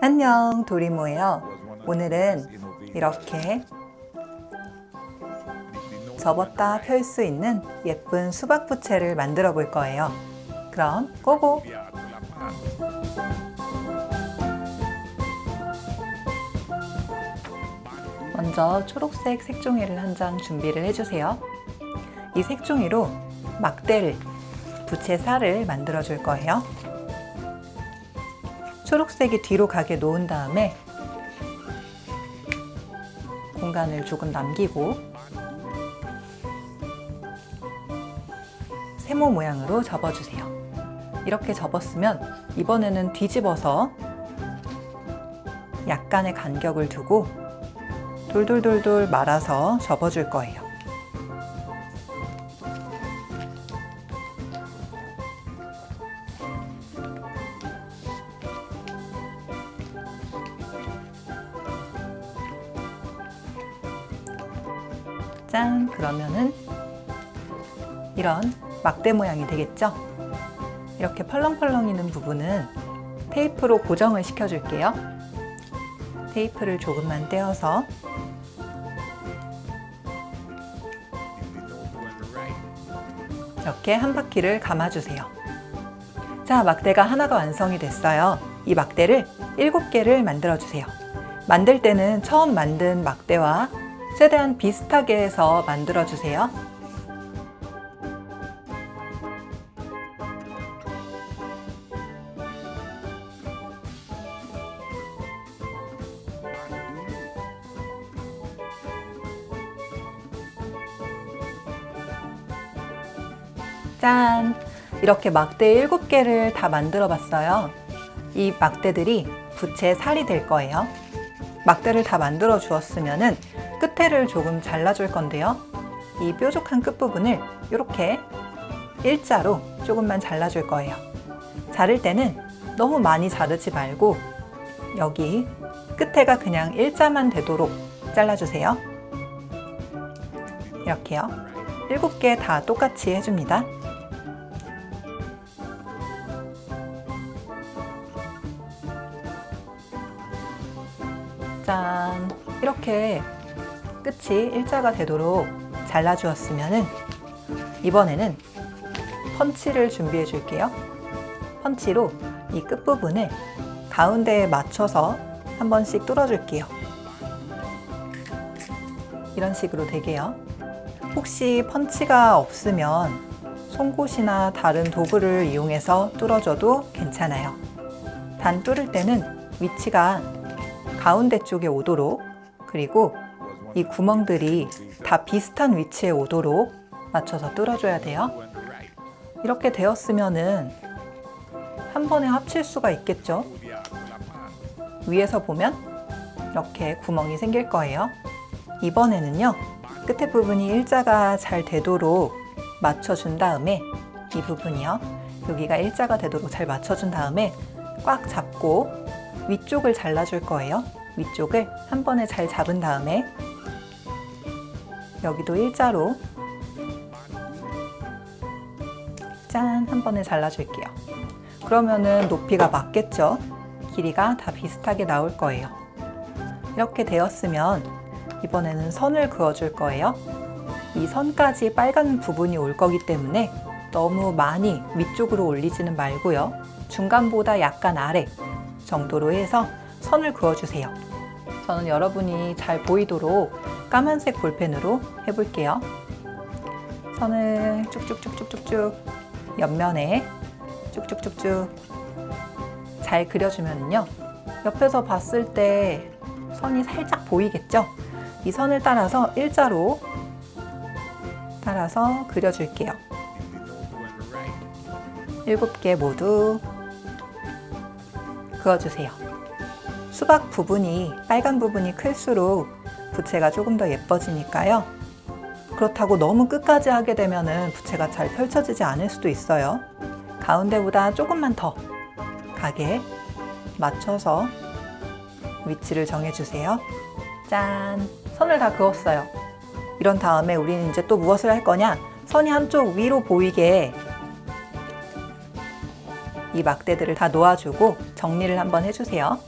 안녕, 도리모예요. 오늘은 이렇게 접었다 펼 수 있는 예쁜 수박 부채를 만들어 볼 거예요. 그럼 고고! 먼저 초록색 색종이를 한 장 준비를 해주세요. 이 색종이로 막대를, 부채 살을 만들어 줄 거예요. 초록색이 뒤로 가게 놓은 다음에 공간을 조금 남기고 세모 모양으로 접어주세요. 이렇게 접었으면 이번에는 뒤집어서 약간의 간격을 두고 돌돌돌돌 말아서 접어줄 거예요. 짠! 그러면은 이런 막대 모양이 되겠죠? 이렇게 펄렁펄렁이는 부분은 테이프로 고정을 시켜줄게요. 테이프를 조금만 떼어서 이렇게 한 바퀴를 감아주세요. 자, 막대가 하나가 완성이 됐어요. 이 막대를 7개를 만들어주세요. 만들 때는 처음 만든 막대와 최대한 비슷하게 해서 만들어주세요. 짠! 이렇게 막대 7개를 다 만들어 봤어요. 이 막대들이 부채 살이 될 거예요. 막대를 다 만들어 주었으면은 끝에를 조금 잘라줄 건데요. 이 뾰족한 끝부분을 이렇게 일자로 조금만 잘라줄 거예요. 자를 때는 너무 많이 자르지 말고 여기 끝에가 그냥 일자만 되도록 잘라주세요. 이렇게요. 7개 다 똑같이 해줍니다. 짠! 이렇게 끝이 일자가 되도록 잘라주었으면은 이번에는 펀치를 준비해 줄게요. 펀치로 이 끝부분을 가운데에 맞춰서 한 번씩 뚫어줄게요. 이런 식으로 되게요. 혹시 펀치가 없으면 송곳이나 다른 도구를 이용해서 뚫어줘도 괜찮아요. 단 뚫을 때는 위치가 가운데 쪽에 오도록, 그리고 이 구멍들이 다 비슷한 위치에 오도록 맞춰서 뚫어줘야 돼요. 이렇게 되었으면은 한 번에 합칠 수가 있겠죠. 위에서 보면 이렇게 구멍이 생길 거예요. 이번에는요, 끝에 부분이 일자가 잘 되도록 맞춰준 다음에 이 부분이요, 여기가 일자가 되도록 잘 맞춰준 다음에 꽉 잡고 위쪽을 잘라줄 거예요. 위쪽을 한 번에 잘 잡은 다음에 여기도 일자로 짠! 한 번에 잘라줄게요. 그러면은 높이가 맞겠죠? 길이가 다 비슷하게 나올 거예요. 이렇게 되었으면 이번에는 선을 그어줄 거예요. 이 선까지 빨간 부분이 올 거기 때문에 너무 많이 위쪽으로 올리지는 말고요. 중간보다 약간 아래 정도로 해서 선을 그어주세요. 저는 여러분이 잘 보이도록 까만색 볼펜으로 해볼게요. 선을 쭉쭉쭉쭉쭉쭉 옆면에 쭉쭉쭉쭉 잘 그려주면요, 옆에서 봤을 때 선이 살짝 보이겠죠? 이 선을 따라서 일자로 따라서 그려줄게요. 7개 모두 그어주세요. 수박 부분이, 빨간 부분이 클수록 부채가 조금 더 예뻐지니까요. 그렇다고 너무 끝까지 하게 되면은 부채가 잘 펼쳐지지 않을 수도 있어요. 가운데보다 조금만 더 가게 맞춰서 위치를 정해주세요. 짠! 선을 다 그었어요. 이런 다음에 우리는 이제 또 무엇을 할 거냐? 선이 한쪽 위로 보이게 이 막대들을 다 놓아주고 정리를 한번 해주세요.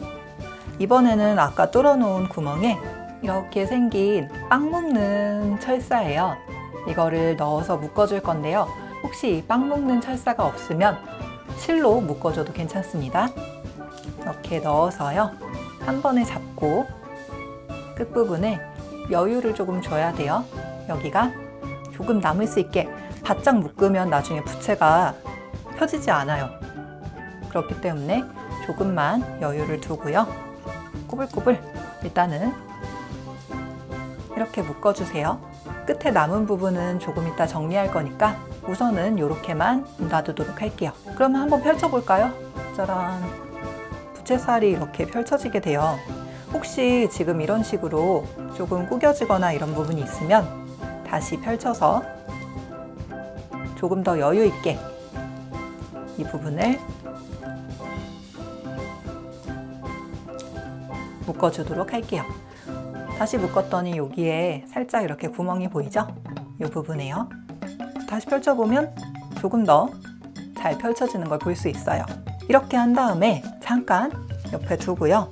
이번에는 아까 뚫어놓은 구멍에 이렇게 생긴 빵 묶는 철사예요. 이거를 넣어서 묶어줄 건데요. 혹시 이 빵 묶는 철사가 없으면 실로 묶어줘도 괜찮습니다. 이렇게 넣어서요. 한 번에 잡고 끝부분에 여유를 조금 줘야 돼요. 여기가 조금 남을 수 있게 바짝 묶으면 나중에 부채가 펴지지 않아요. 그렇기 때문에 조금만 여유를 두고요. 꼬불꼬불 일단은 이렇게 묶어주세요. 끝에 남은 부분은 조금 이따 정리할 거니까 우선은 이렇게만 놔두도록 할게요. 그러면 한번 펼쳐볼까요? 짜란! 부채살이 이렇게 펼쳐지게 돼요. 혹시 지금 이런 식으로 조금 구겨지거나 이런 부분이 있으면 다시 펼쳐서 조금 더 여유 있게 이 부분을 묶어주도록 할게요. 다시 묶었더니 여기에 살짝 이렇게 구멍이 보이죠? 이 부분에요. 다시 펼쳐보면 조금 더 잘 펼쳐지는 걸 볼 수 있어요. 이렇게 한 다음에 잠깐 옆에 두고요.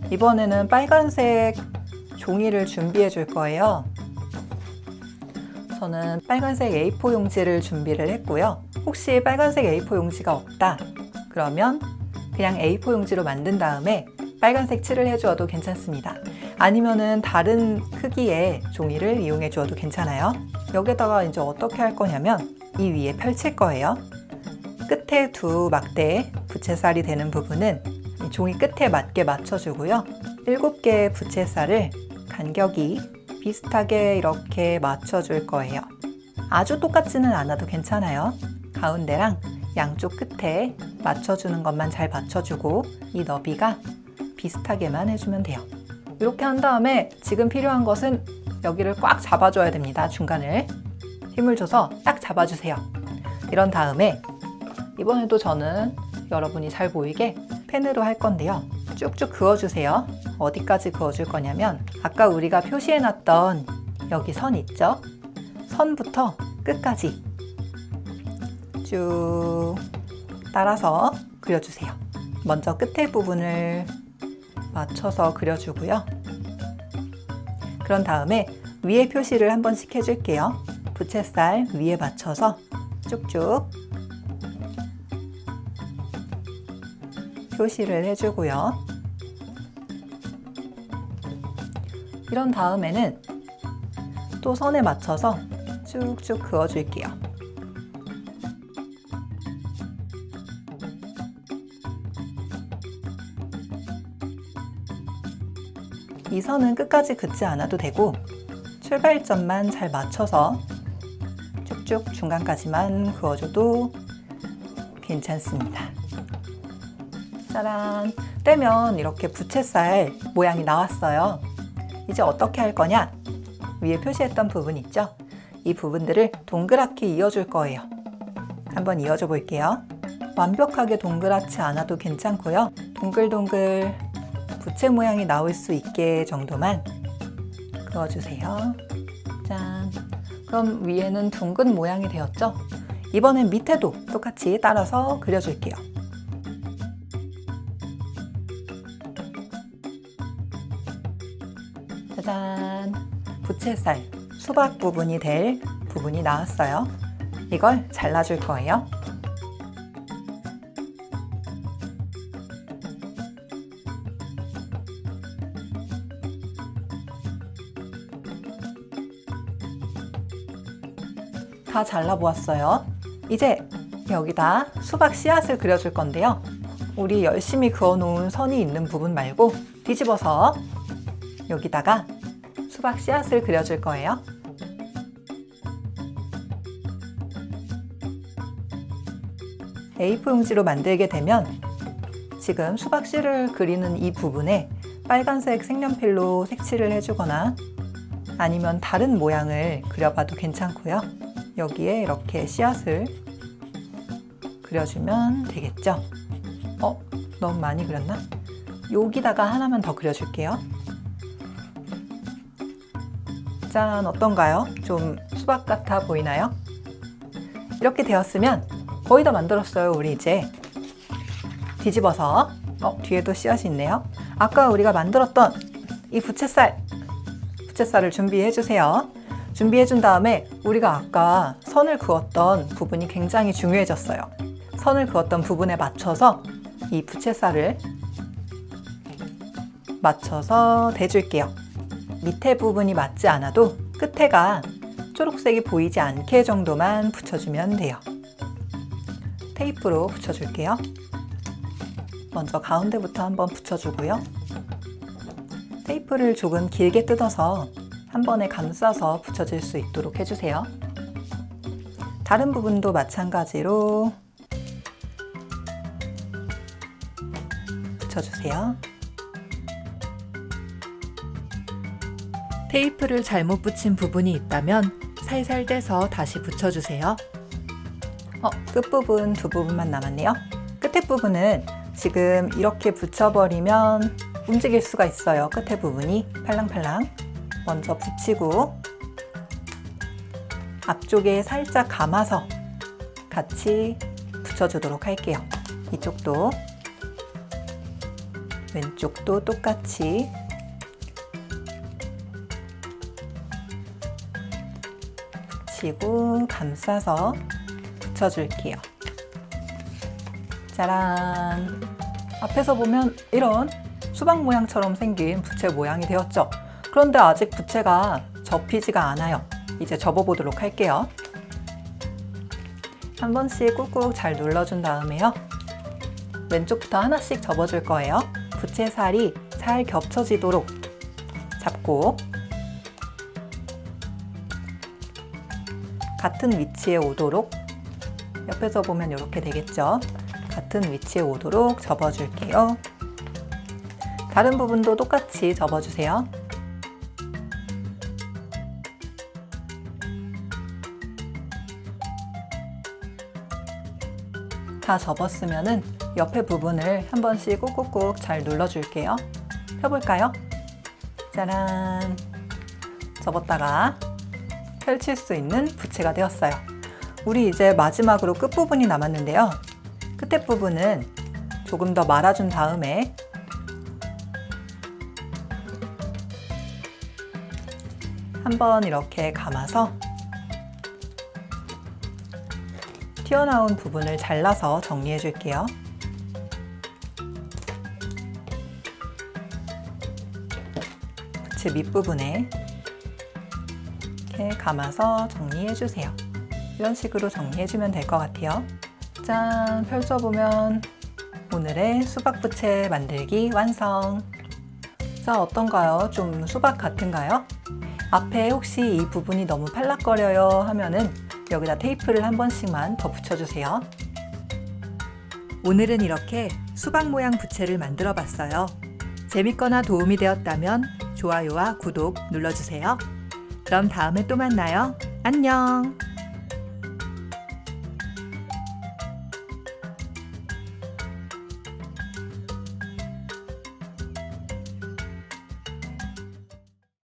이번에는 빨간색 종이를 준비해 줄 거예요. 저는 빨간색 A4 용지를 준비를 했고요. 혹시 빨간색 A4 용지가 없다 그러면 그냥 A4 용지로 만든 다음에 빨간색 칠을 해주어도 괜찮습니다. 아니면은 다른 크기의 종이를 이용해 주어도 괜찮아요. 여기다가 이제 어떻게 할 거냐면 이 위에 펼칠 거예요. 끝에 두 막대 부채살이 되는 부분은 이 종이 끝에 맞게 맞춰주고요. 7개의 부채살을 간격이 비슷하게 이렇게 맞춰줄 거예요. 아주 똑같지는 않아도 괜찮아요. 가운데랑 양쪽 끝에 맞춰주는 것만 잘 맞춰주고 이 너비가 비슷하게만 해주면 돼요. 이렇게 한 다음에 지금 필요한 것은 여기를 꽉 잡아줘야 됩니다. 중간을 힘을 줘서 딱 잡아주세요. 이런 다음에 이번에도 저는 여러분이 잘 보이게 펜으로 할 건데요. 쭉쭉 그어주세요. 어디까지 그어줄 거냐면 아까 우리가 표시해놨던 여기 선 있죠? 선부터 끝까지 쭉 따라서 그려주세요. 먼저 끝에 부분을 맞춰서 그려주고요. 그런 다음에 위에 표시를 한 번씩 해줄게요. 부채살 위에 맞춰서 쭉쭉 표시를 해주고요. 이런 다음에는 또 선에 맞춰서 쭉쭉 그어줄게요. 이 선은 끝까지 긋지 않아도 되고 출발점만 잘 맞춰서 쭉쭉 중간까지만 그어줘도 괜찮습니다. 짜란! 떼면 이렇게 부채살 모양이 나왔어요. 이제 어떻게 할 거냐? 위에 표시했던 부분 있죠? 이 부분들을 동그랗게 이어줄 거예요. 한번 이어줘 볼게요. 완벽하게 동그랗지 않아도 괜찮고요. 동글동글 부채 모양이 나올 수 있게 정도만 그어주세요. 짠! 그럼 위에는 둥근 모양이 되었죠? 이번엔 밑에도 똑같이 따라서 그려줄게요. 짜잔! 부채살, 수박 부분이 될 부분이 나왔어요. 이걸 잘라줄 거예요. 다 잘라보았어요. 이제 여기다 수박 씨앗을 그려줄 건데요. 우리 열심히 그어놓은 선이 있는 부분 말고 뒤집어서 여기다가 수박 씨앗을 그려줄 거예요. A4 용지로 만들게 되면 지금 수박 씨를 그리는 이 부분에 빨간색 색연필로 색칠을 해주거나 아니면 다른 모양을 그려봐도 괜찮고요. 여기에 이렇게 씨앗을 그려주면 되겠죠. 너무 많이 그렸나? 여기다가 하나만 더 그려줄게요. 짠! 어떤가요? 좀 수박 같아 보이나요? 이렇게 되었으면 거의 다 만들었어요. 우리 이제 뒤집어서 뒤에도 씨앗이 있네요. 아까 우리가 만들었던 이 부채살을 준비해 주세요. 준비해 준 다음에 우리가 아까 선을 그었던 부분이 굉장히 중요해졌어요. 선을 그었던 부분에 맞춰서 이 부채살을 맞춰서 대줄게요. 밑에 부분이 맞지 않아도 끝에가 초록색이 보이지 않게 정도만 붙여주면 돼요. 테이프로 붙여줄게요. 먼저 가운데부터 한번 붙여주고요. 테이프를 조금 길게 뜯어서 한 번에 감싸서 붙여질 수 있도록 해주세요. 다른 부분도 마찬가지로 붙여주세요. 테이프를 잘못 붙인 부분이 있다면 살살 떼서 다시 붙여주세요. 끝부분 두 부분만 남았네요. 끝에 부분은 지금 이렇게 붙여버리면 움직일 수가 있어요. 끝에 부분이 팔랑팔랑. 먼저 붙이고 앞쪽에 살짝 감아서 같이 붙여주도록 할게요. 이쪽도 왼쪽도 똑같이 붙이고 감싸서 붙여줄게요. 짜란! 앞에서 보면 이런 수박 모양처럼 생긴 부채 모양이 되었죠? 그런데 아직 부채가 접히지가 않아요. 이제 접어보도록 할게요. 한 번씩 꾹꾹 잘 눌러준 다음에요. 왼쪽부터 하나씩 접어줄 거예요. 부채살이 잘 겹쳐지도록 잡고 같은 위치에 오도록, 옆에서 보면 이렇게 되겠죠? 같은 위치에 오도록 접어줄게요. 다른 부분도 똑같이 접어주세요. 다 접었으면은 옆에 부분을 한 번씩 꾹꾹꾹 잘 눌러줄게요. 펴볼까요? 짜란! 접었다가 펼칠 수 있는 부채가 되었어요. 우리 이제 마지막으로 끝부분이 남았는데요. 끝에 부분은 조금 더 말아준 다음에 한번 이렇게 감아서 튀어나온 부분을 잘라서 정리해 줄게요. 부채 밑부분에 이렇게 감아서 정리해 주세요. 이런 식으로 정리해 주면 될 것 같아요. 짠! 펼쳐보면 오늘의 수박 부채 만들기 완성! 자, 어떤가요? 좀 수박 같은가요? 앞에 혹시 이 부분이 너무 팔락거려요 하면은 여기다 테이프를 한 번씩만 더 붙여주세요. 오늘은 이렇게 수박 모양 부채를 만들어 봤어요. 재밌거나 도움이 되었다면 좋아요와 구독 눌러주세요. 그럼 다음에 또 만나요. 안녕!